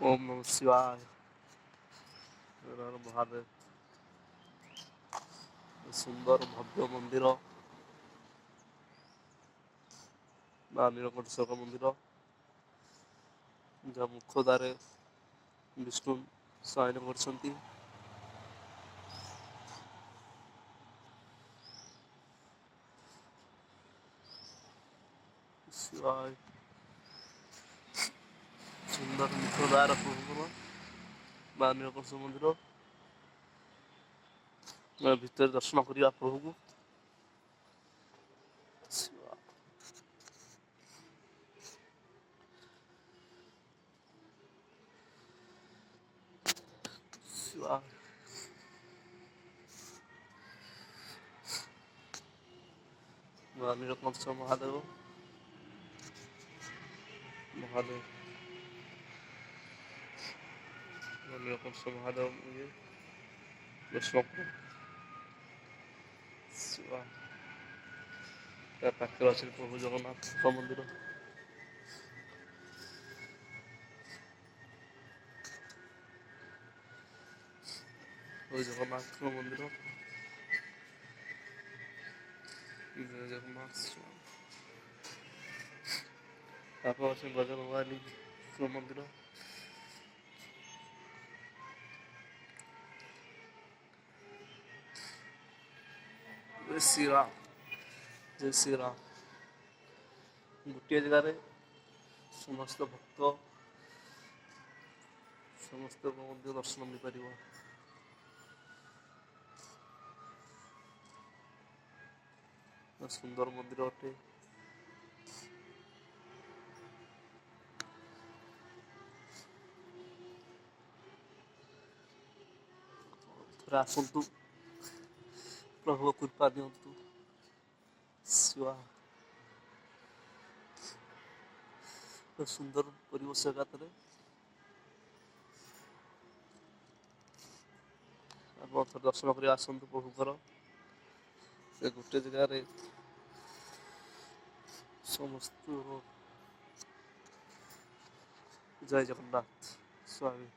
ओम नमः शिवाय। हर हर महादेव। सुंदर भव्य मंदिर मା नीलकंठेश्वर मंदिर जहाँ मुख्यद्वारे विष्णु शयन करछंती। शिवाय। सुंदर मुख्यद्वार प्रभुଙ୍କର ମା ନୀଳକଣ୍ଠେଶ୍ୱର ମନ୍ଦିର ଭିତରେ ଦର୍ଶନ କରିବା ପ୍ରଭୁଙ୍କୁ। शिवाय। मा नीलकंठेश्वर महादेव महादेव नीलकंठेश्वर महादेव ये दर्शन शिवाय। ତା ପାଖରେ ଅଛି ପ୍ରଭୁ ଜଗନ୍ନାଥଙ୍କ ମନ୍ଦିର। ଜୟ ଜଗନ୍ନାଥଙ୍କ ମନ୍ଦିର। ଜୟ ଜଗନ୍ନାଥ। ତାପରେ ଅଛି ବଜରଙ୍ଗବାଲୀଙ୍କ ମନ୍ଦିର। ଜୟ ଶ୍ରୀରାମ। ଜୟ ଶ୍ରୀରାମ। ଗୋଟିଏ ଜାଗାରେ ସମସ୍ତ ଭକ୍ତ ସମସ୍ତଙ୍କୁ ମଧ୍ୟ ଦର୍ଶନ ମିଳିପାରିବ। ସୁନ୍ଦର ମନ୍ଦିର ଅଟେ। ଥରେ ଆସନ୍ତୁ ପ୍ରଭୁଙ୍କ କୃପା ଦିଅନ୍ତୁ। ଶିବା ସୁନ୍ଦର ପରିବେଶ ଏକାଥରେ। ଆପଣ ଥରେ ଦର୍ଶନ କରି ଆସନ୍ତୁ ପ୍ରଭୁଙ୍କର। ସେ ଗୋଟେ ଜାଗାରେ ସମସ୍ତ ଜୟ ଜଗନ୍ନାଥ ସ୍ୱାମୀ।